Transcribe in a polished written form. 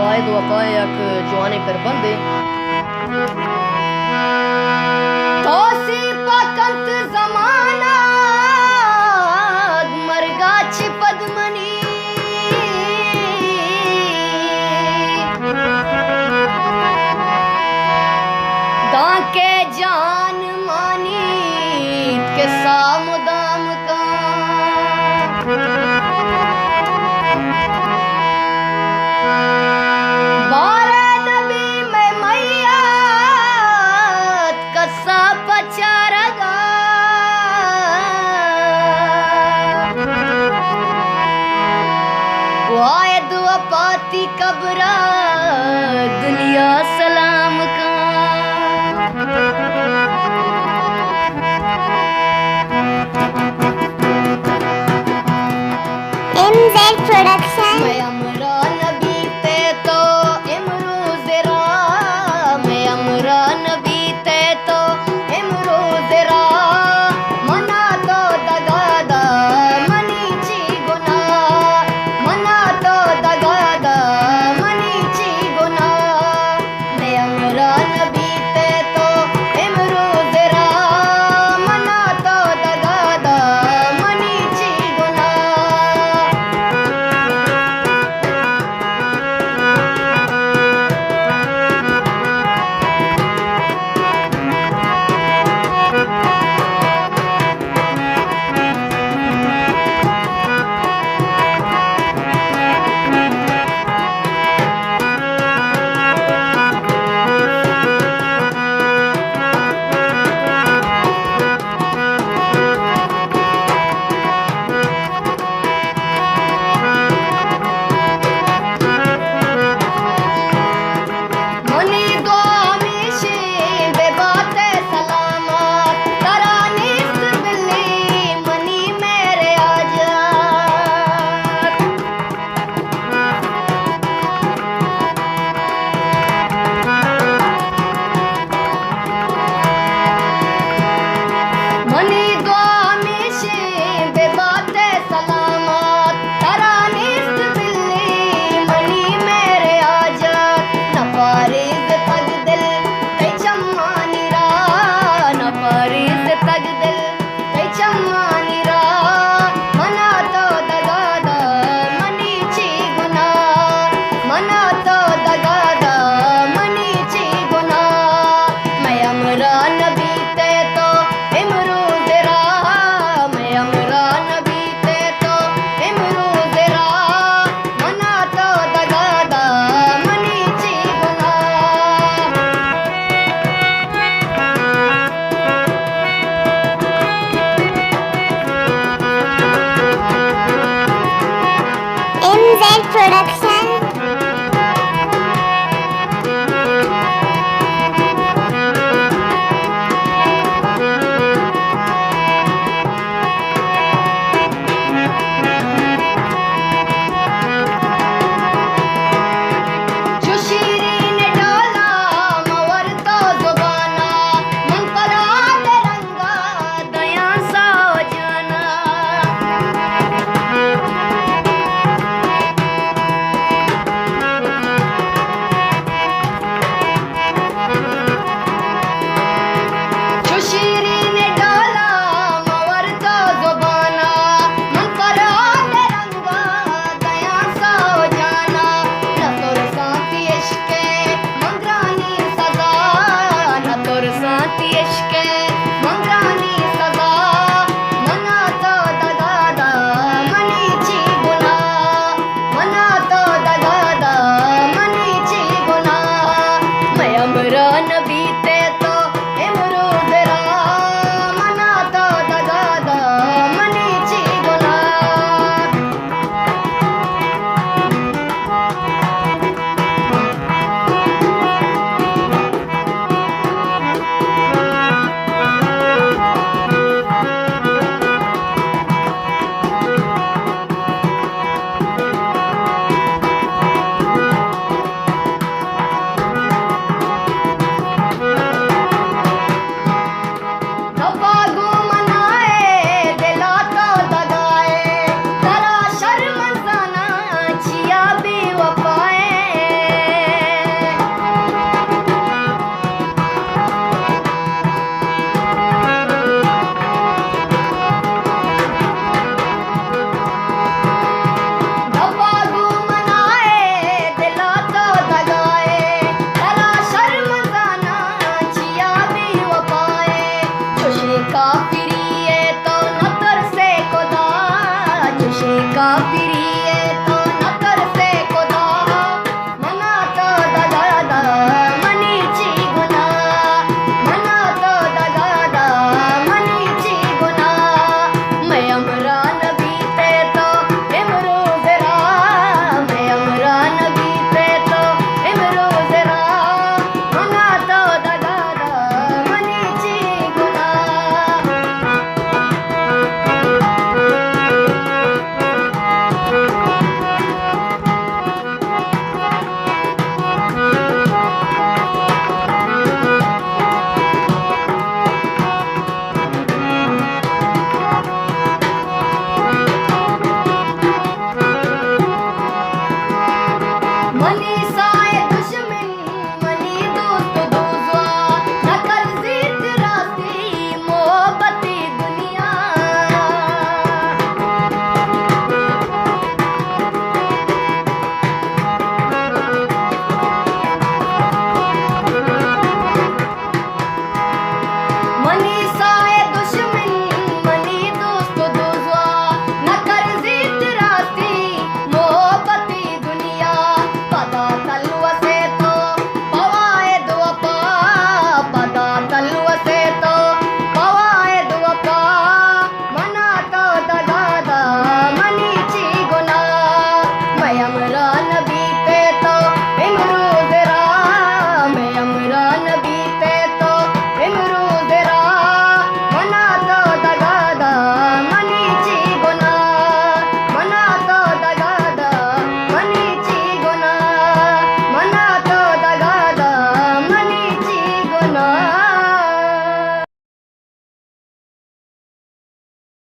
वायद वफायक जवानी पर बंदे तोसी पकंत जमाना मरगाच पद्मनी दाके जान मानी के सामुदाम का बारे नबी में मैया कसा पचारगा वायद वफाती कब्रा दुनिया सलाम का MZ Production मैं अमरा नबी ते तो इमरूज रा मैं अमरा नबी ते तो इमरूज रा मना तो दगादा मनी ची गुना मना तो दगादा मनी ची गुना मैं अमरा नबी ते तो इमरूज रा मना तो दगादा मनी ची गुना मनी दो हमेशे बेबाते सलामत तरानीस बिल्ली मनी मेरे आजाद मनी दो हमेशे बेबाते सलामत तरानीस बिल्ली मनी मेरे आजाद नफारिज तग दिल ते चम्मानी रा नफारिज तग दिल ते चम्मानी रा मना तो दगादा मनी ची गुना मना तो दगादा मनी ची गुना मैं अमरा नबी ते तो इमरूज रा मैं अमरा नबी ते तो इमरूज रा मना तो दगादा मनी ची गुना MZ Production